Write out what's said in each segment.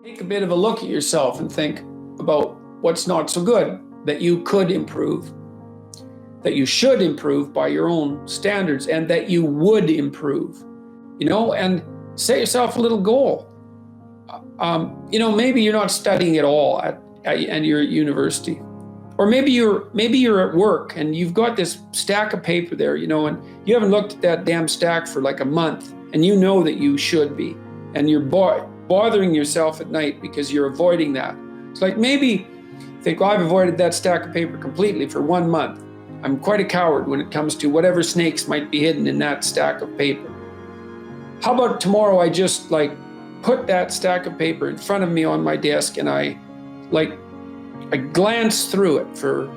Take a bit of a look at yourself and think about what's not so good that you could improve, that you should improve by your own standards, and that you would improve, and set yourself a little goal. Maybe you're not studying at all and you're at university, or maybe you're at work and you've got this stack of paper there, and you haven't looked at that damn stack for like a month, and you know that you should be, and you're bothering yourself at night because you're avoiding that. It's like maybe think, well, I've avoided that stack of paper completely for 1 month. I'm quite a coward when it comes to whatever snakes might be hidden in that stack of paper. How about tomorrow I just put that stack of paper in front of me on my desk and I glance through it for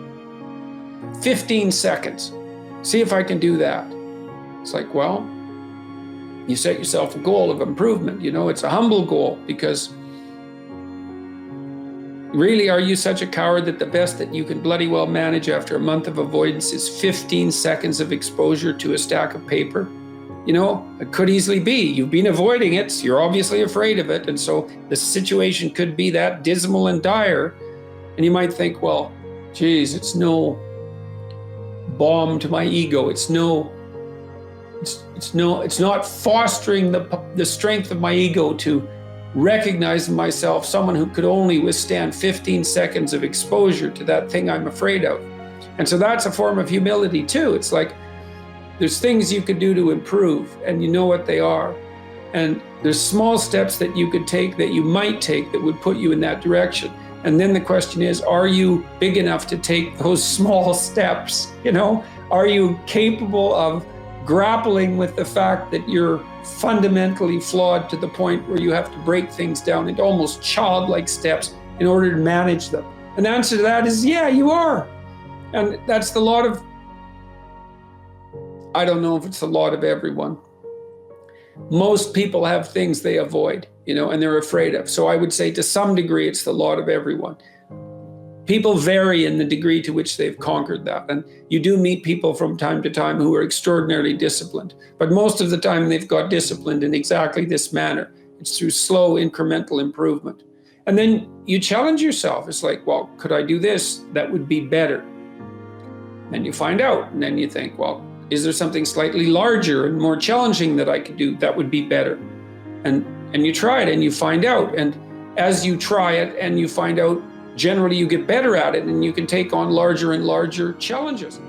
15 seconds. See if I can do that. It's like, well, you set yourself a goal of improvement. It's a humble goal, because really, are you such a coward that the best that you can bloody well manage after a month of avoidance is 15 seconds of exposure to a stack of paper? It could easily be. You've been avoiding it, so you're obviously afraid of it, and so the situation could be that dismal and dire, and you might think, well, geez, it's no balm to my ego. It's not fostering the strength of my ego to recognize in myself someone who could only withstand 15 seconds of exposure to that thing I'm afraid of. And so that's a form of humility too. It's like there's things you could do to improve, and you know what they are. And there's small steps that you could take, that you might take, that would put you in that direction. And then the question is, are you big enough to take those small steps? Are you capable of grappling with the fact that you're fundamentally flawed to the point where you have to break things down into almost childlike steps in order to manage them? And the answer to that is, yeah, you are. And that's the lot of, I don't know if it's the lot of everyone. Most people have things they avoid, and they're afraid of. So I would say to some degree, it's the lot of everyone. People vary in the degree to which they've conquered that. And you do meet people from time to time who are extraordinarily disciplined. But most of the time they've got disciplined in exactly this manner. It's through slow incremental improvement. And then you challenge yourself. It's like, well, could I do this? That would be better. And you find out. And then you think, well, is there something slightly larger and more challenging that I could do that would be better? And you try it and you find out. And as you try it and you find out, generally you get better at it and you can take on larger and larger challenges.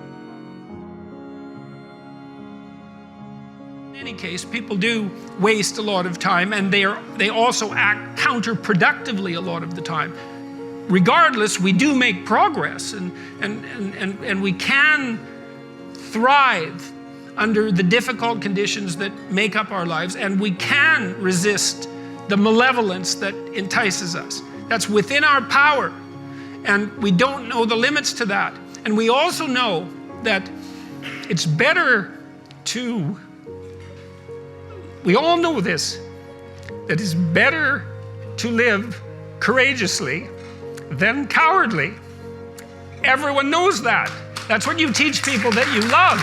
In any case, people do waste a lot of time, and they also act counterproductively a lot of the time. Regardless, we do make progress, and we can thrive under the difficult conditions that make up our lives, and we can resist the malevolence that entices us. That's within our power, and we don't know the limits to that. And we also know that it's better to, we all know this, that it's better to live courageously than cowardly. Everyone knows that. That's what you teach people that you love.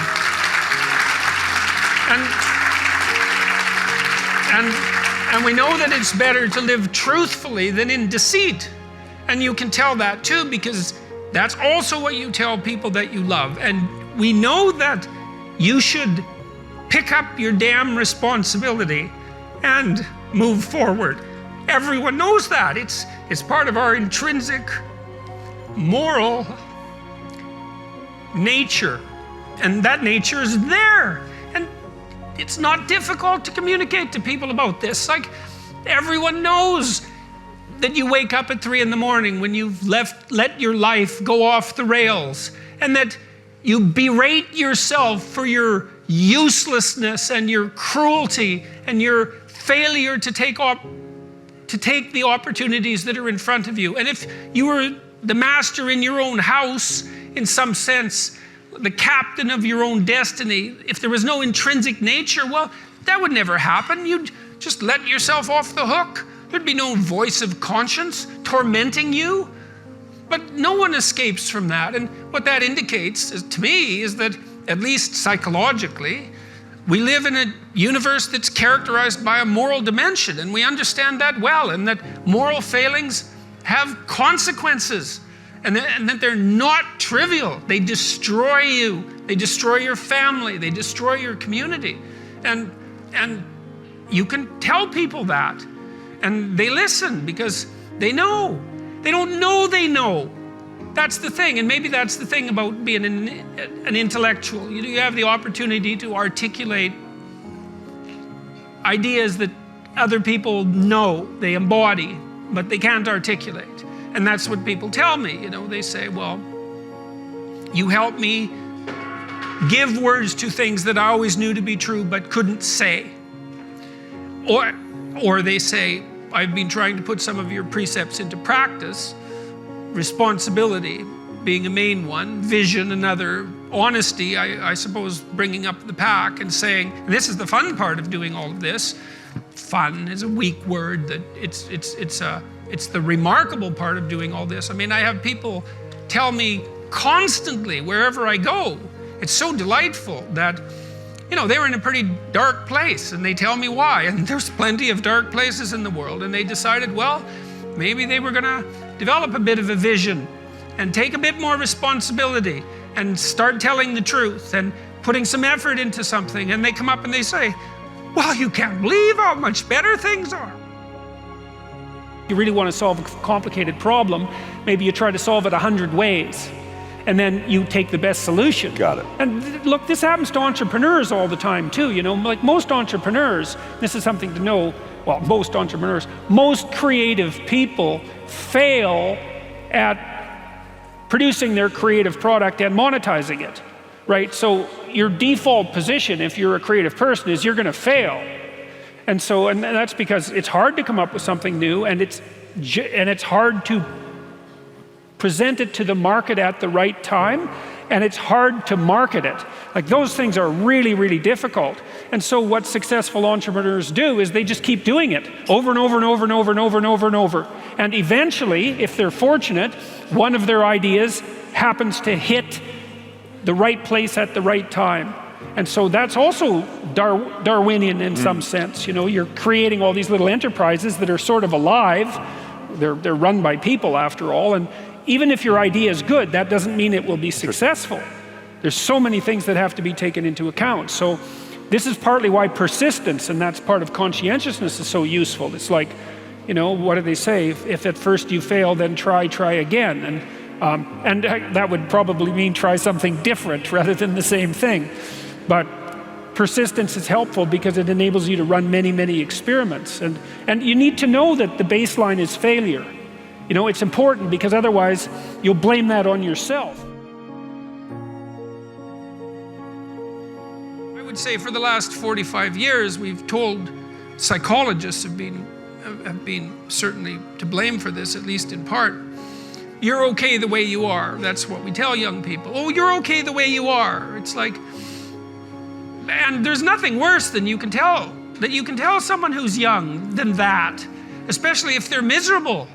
And we know that it's better to live truthfully than in deceit. And you can tell that too, because that's also what you tell people that you love. And we know that you should pick up your damn responsibility and move forward. Everyone knows that. It's part of our intrinsic moral nature. And that nature is there. And it's not difficult to communicate to people about this. Like, everyone knows that you wake up at 3 a.m. when you've let your life go off the rails, and that you berate yourself for your uselessness and your cruelty and your failure to take the opportunities that are in front of you. And if you were the master in your own house, in some sense, the captain of your own destiny, if there was no intrinsic nature, well, that would never happen. You'd just let yourself off the hook. There'd be no voice of conscience tormenting you. But no one escapes from that. And what that indicates to me is that, at least psychologically, we live in a universe that's characterized by a moral dimension, and we understand that well, and that moral failings have consequences, and that they're not trivial. They destroy you. They destroy your family. They destroy your community. And you can tell people that, and they listen because they know. They don't know they know. That's the thing, and maybe that's the thing about being an intellectual. You have the opportunity to articulate ideas that other people know, they embody, but they can't articulate. And that's what people tell me. They say, well, you help me give words to things that I always knew to be true but couldn't say. Or they say, I've been trying to put some of your precepts into practice. Responsibility being a main one, vision another, honesty, I suppose, bringing up the pack and saying, and this is the fun part of doing all of this. Fun is a weak word. That it's the remarkable part of doing all this. I mean, I have people tell me constantly wherever I go, it's so delightful that, they were in a pretty dark place, and they tell me why. And there's plenty of dark places in the world, and they decided, well, maybe they were gonna develop a bit of a vision and take a bit more responsibility and start telling the truth and putting some effort into something. And they come up and they say, well, you can't believe how much better things are. You really want to solve a complicated problem, maybe you try to solve it 100 ways, and then you take the best solution. Got it. And look, this happens to entrepreneurs all the time too. Like most entrepreneurs, this is something to know, well, most entrepreneurs, most creative people fail at producing their creative product and monetizing it, right? So your default position, if you're a creative person, is you're gonna fail. And that's because it's hard to come up with something new, and it's hard to present it to the market at the right time, and it's hard to market it. Like, those things are really, really difficult. And so what successful entrepreneurs do is they just keep doing it over and over and over and over and over and over and over. And eventually, if they're fortunate, one of their ideas happens to hit the right place at the right time. And so that's also Darwinian in some sense. You're creating all these little enterprises that are sort of alive. They're run by people after all. And even if your idea is good, that doesn't mean it will be successful. There's so many things that have to be taken into account. So this is partly why persistence, and that's part of conscientiousness, is so useful. It's like, what do they say? If at first you fail, then try again. And that would probably mean try something different rather than the same thing. But persistence is helpful because it enables you to run many, many experiments. And you need to know that the baseline is failure. It's important because otherwise you'll blame that on yourself. I would say for the last 45 years, we've told, psychologists have been certainly to blame for this, at least in part. You're okay the way you are. That's what we tell young people. Oh, you're okay the way you are. It's like, and there's nothing worse than you can tell someone who's young than that, especially if they're miserable.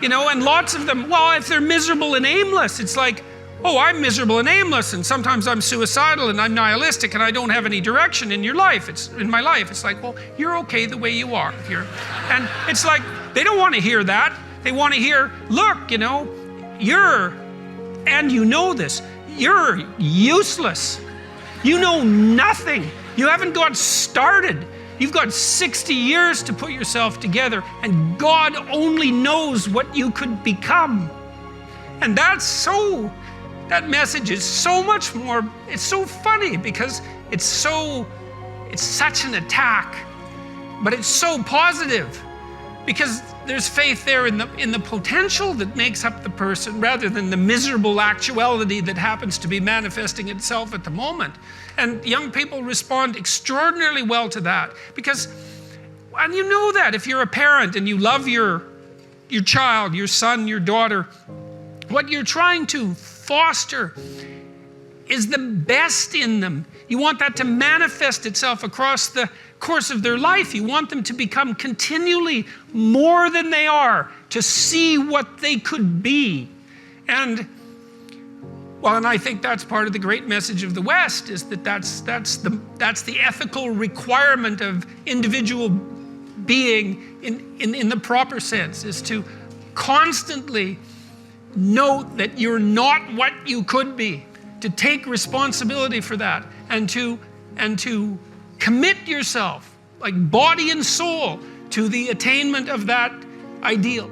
And lots of them, well, if they're miserable and aimless, it's like, oh, I'm miserable and aimless, and sometimes I'm suicidal and I'm nihilistic and I don't have any direction in your life. In my life. It's like, well, you're okay the way you are. And it's like, they don't want to hear that. They want to hear, look, and you know this, you're useless. You know nothing. You haven't got started. You've got 60 years to put yourself together, and God only knows what you could become. And that message is so much more, it's so funny because it's such an attack, but it's so positive because there's faith there in the potential that makes up the person rather than the miserable actuality that happens to be manifesting itself at the moment. And young people respond extraordinarily well to that because, and you know that if you're a parent and you love your child, your son, your daughter, what you're trying to foster is the best in them. You want that to manifest itself across the course of their life. You want them to become continually more than they are, to see what they could be. And Well, and I think that's part of the great message of the West, is that that's the ethical requirement of individual being in the proper sense, is to constantly note that you're not what you could be, to take responsibility for that, and to commit yourself, like body and soul, to the attainment of that ideal.